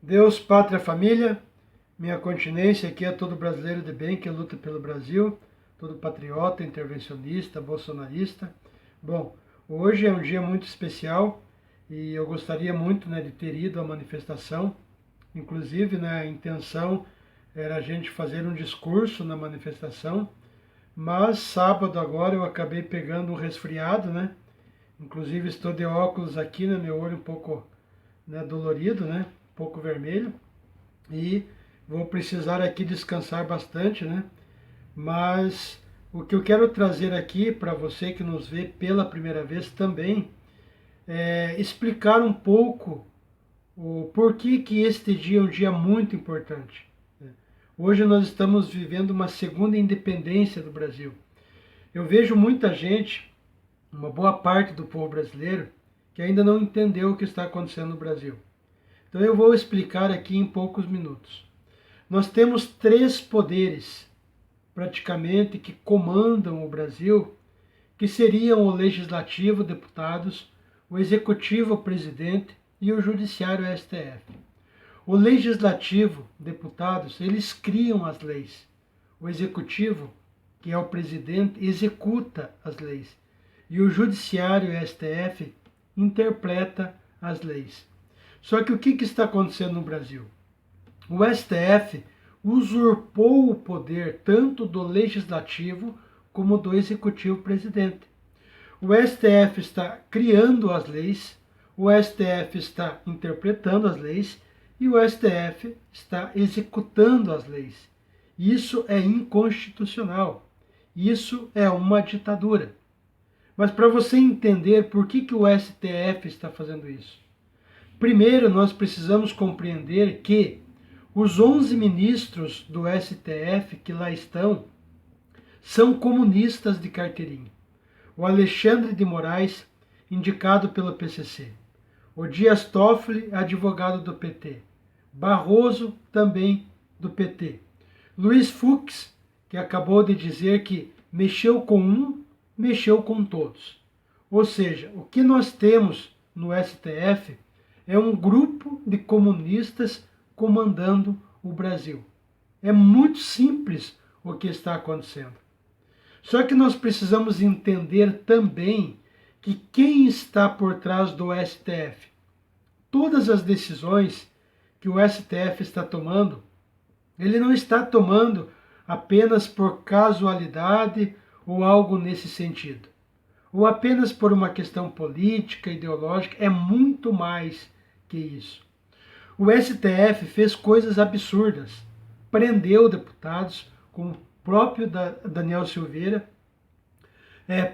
Deus, pátria, família, minha continência aqui é todo brasileiro de bem que luta pelo Brasil, todo patriota, intervencionista, bolsonarista. Bom, hoje é um dia muito especial e eu gostaria muito de ter ido à manifestação. Inclusive, a intenção era a gente fazer um discurso na manifestação, mas sábado agora eu acabei pegando um resfriado, Inclusive estou de óculos aqui, meu olho um pouco dolorido, um pouco vermelho, e vou precisar aqui descansar bastante, Mas o que eu quero trazer aqui para você que nos vê pela primeira vez também é explicar um pouco o porquê que este dia é um dia muito importante. Hoje nós estamos vivendo uma segunda independência do Brasil. Eu vejo muita gente, uma boa parte do povo brasileiro, que ainda não entendeu o que está acontecendo no Brasil. Então eu vou explicar aqui em poucos minutos. Nós temos três poderes, praticamente, que comandam o Brasil, que seriam o legislativo, deputados, o executivo, presidente, e o judiciário, STF. O legislativo, deputados, eles criam as leis. O executivo, que é o presidente, executa as leis. E o judiciário, STF, interpreta as leis. Só que o que está acontecendo no Brasil? O STF usurpou o poder tanto do legislativo como do executivo presidente. O STF está criando as leis, o STF está interpretando as leis e o STF está executando as leis. Isso é inconstitucional. Isso é uma ditadura. Mas para você entender por que o STF está fazendo isso, primeiro nós precisamos compreender que os 11 ministros do STF que lá estão são comunistas de carteirinha. O Alexandre de Moraes, indicado pelo PCC. O Dias Toffoli, advogado do PT. Barroso, também do PT. Luiz Fux, que acabou de dizer que mexeu com um, mexeu com todos. Ou seja, o que nós temos no STF é um grupo de comunistas comandando o Brasil. É muito simples o que está acontecendo. Só que nós precisamos entender também que quem está por trás do STF, todas as decisões que o STF está tomando, ele não está tomando apenas por casualidade ou algo nesse sentido, ou apenas por uma questão política, ideológica, é muito mais que isso. O STF fez coisas absurdas, prendeu deputados, como o próprio Daniel Silveira,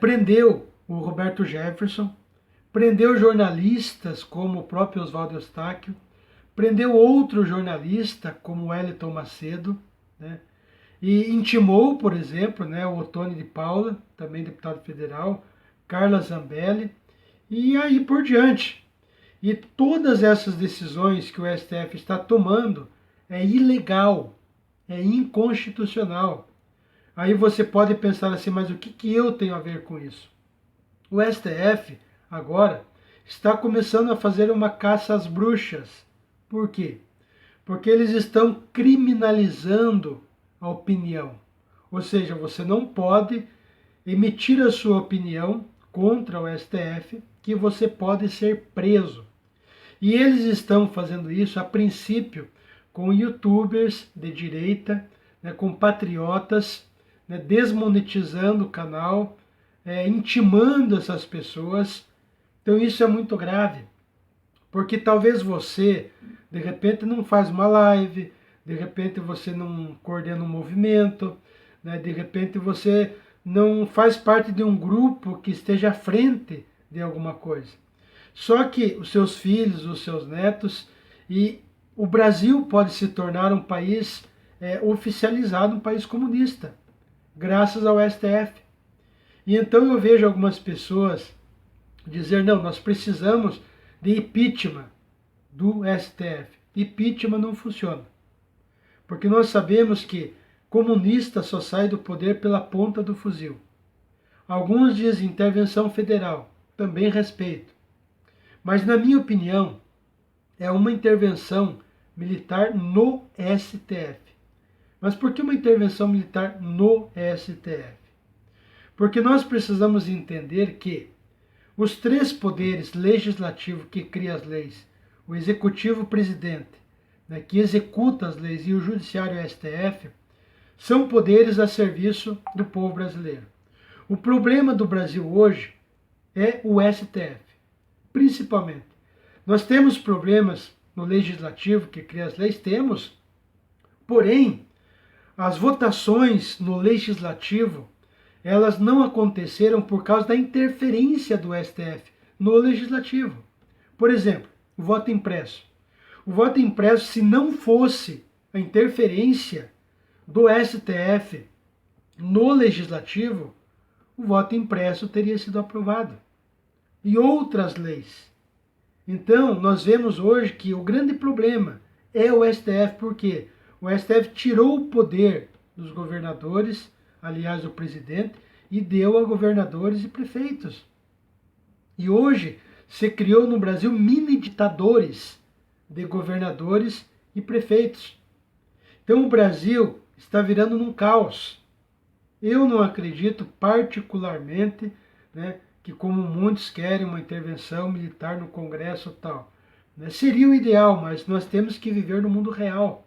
prendeu o Roberto Jefferson, prendeu jornalistas como o próprio Oswaldo Eustáquio, prendeu outro jornalista como Wellington Macedo, e intimou, por exemplo, o Ottoni de Paula, também deputado federal, Carla Zambelli, e aí por diante. E todas essas decisões que o STF está tomando é ilegal, é inconstitucional. Aí você pode pensar assim, mas o que eu tenho a ver com isso? O STF, agora, está começando a fazer uma caça às bruxas. Por quê? Porque eles estão criminalizando a opinião. Ou seja, você não pode emitir a sua opinião contra o STF, que você pode ser preso. E eles estão fazendo isso, a princípio, com youtubers de direita, com patriotas, desmonetizando o canal, intimando essas pessoas. Então isso é muito grave, porque talvez você, de repente, não faz uma live, de repente você não coordena um movimento, de repente você não faz parte de um grupo que esteja à frente de alguma coisa. Só que os seus filhos, os seus netos, e o Brasil pode se tornar um país oficializado, um país comunista, graças ao STF. E então eu vejo algumas pessoas dizer, não, nós precisamos de impeachment do STF. Impeachment não funciona. Porque nós sabemos que comunista só sai do poder pela ponta do fuzil. Alguns dizem intervenção federal, também respeito. Mas, na minha opinião, é uma intervenção militar no STF. Mas por que uma intervenção militar no STF? Porque nós precisamos entender que os três poderes, legislativo que cria as leis, o executivo, o presidente, né, que executa as leis, e o judiciário, o STF, são poderes a serviço do povo brasileiro. O problema do Brasil hoje é o STF, principalmente. Nós temos problemas no legislativo que cria as leis, temos, porém, as votações no legislativo, elas não aconteceram por causa da interferência do STF no legislativo. Por exemplo, o voto impresso. O voto impresso, se não fosse a interferência do STF no legislativo, o voto impresso teria sido aprovado. E outras leis. Então, nós vemos hoje que o grande problema é o STF, porque o STF tirou o poder dos governadores, aliás, do presidente, e deu a governadores e prefeitos. E hoje se criou no Brasil mini ditadores de governadores e prefeitos. Então o Brasil está virando num caos. Eu não acredito particularmente, né, que como muitos querem uma intervenção militar no Congresso e tal. Né, seria o ideal, mas nós temos que viver no mundo real.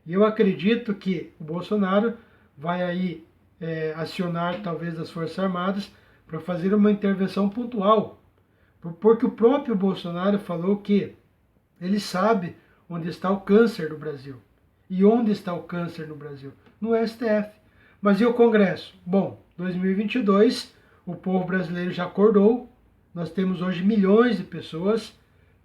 E eu acredito que o Bolsonaro vai aí acionar talvez as Forças Armadas para fazer uma intervenção pontual. Porque o próprio Bolsonaro falou que ele sabe onde está o câncer do Brasil. E onde está o câncer no Brasil? No STF. Mas e o Congresso? Bom, 2022, o povo brasileiro já acordou. Nós temos hoje milhões de pessoas,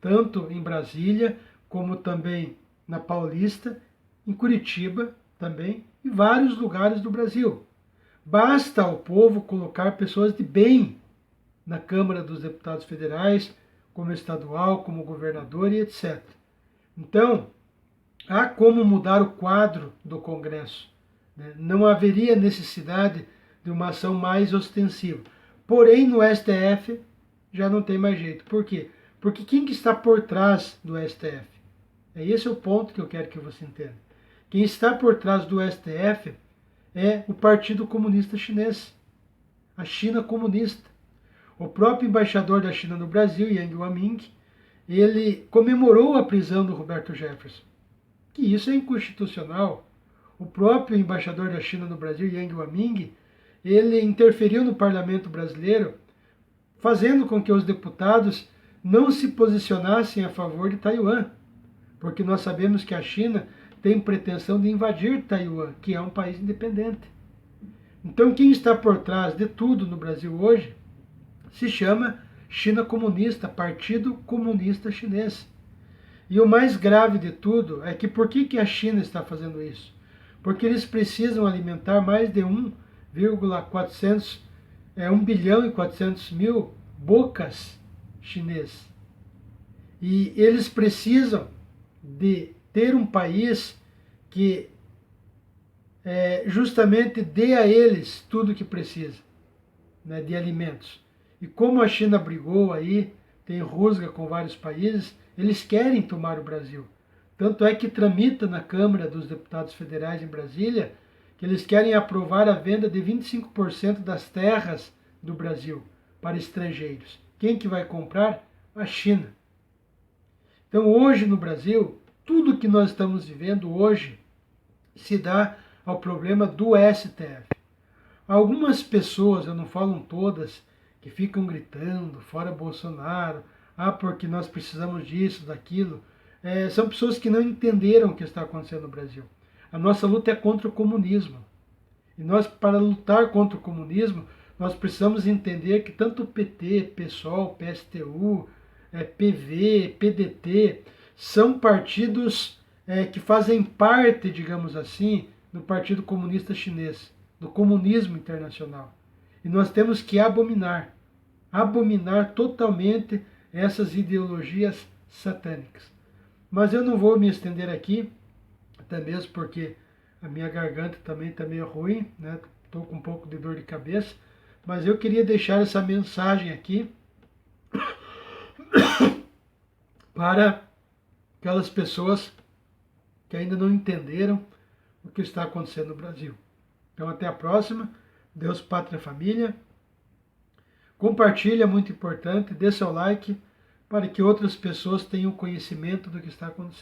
tanto em Brasília, como também na Paulista, em Curitiba também, e vários lugares do Brasil. Basta ao povo colocar pessoas de bem na Câmara dos Deputados Federais, como estadual, como governador e etc. Então, há como mudar o quadro do Congresso. Né? Não haveria necessidade de uma ação mais ostensiva. Porém, no STF já não tem mais jeito. Por quê? Porque quem que está por trás do STF? Esse é o ponto que eu quero que você entenda. Quem está por trás do STF é o Partido Comunista Chinês, a China comunista. O próprio embaixador da China no Brasil, Yang Waming, ele comemorou a prisão do Roberto Jefferson. Que isso é inconstitucional. O próprio embaixador da China no Brasil, Yang Waming, ele interferiu no parlamento brasileiro, fazendo com que os deputados não se posicionassem a favor de Taiwan. Porque nós sabemos que a China tem pretensão de invadir Taiwan, que é um país independente. Então, quem está por trás de tudo no Brasil hoje se chama China Comunista, Partido Comunista Chinês. E o mais grave de tudo é que por que a China está fazendo isso? Porque eles precisam alimentar mais de 1 bilhão e 400 mil bocas chineses. E eles precisam de ter um país que justamente dê a eles tudo o que precisa, né, de alimentos. E como a China brigou aí, tem rusga com vários países, eles querem tomar o Brasil. Tanto é que tramita na Câmara dos Deputados Federais em Brasília que eles querem aprovar a venda de 25% das terras do Brasil para estrangeiros. Quem que vai comprar? A China. Então hoje no Brasil, tudo que nós estamos vivendo hoje se dá ao problema do STF. Algumas pessoas, eu não falo todas, que ficam gritando, fora Bolsonaro, porque nós precisamos disso, daquilo, são pessoas que não entenderam o que está acontecendo no Brasil. A nossa luta é contra o comunismo. E nós, para lutar contra o comunismo, nós precisamos entender que tanto o PT, PSOL, PSTU, PV, PDT, são partidos que fazem parte, digamos assim, do Partido Comunista Chinês, do comunismo internacional. E nós temos que abominar totalmente essas ideologias satânicas. Mas eu não vou me estender aqui, até mesmo porque a minha garganta também está meio ruim, né? Estou com um pouco de dor de cabeça, mas eu queria deixar essa mensagem aqui para aquelas pessoas que ainda não entenderam o que está acontecendo no Brasil. Então, até a próxima. Deus, Pátria, Família. Compartilhe, é muito importante. Dê seu like para que outras pessoas tenham conhecimento do que está acontecendo.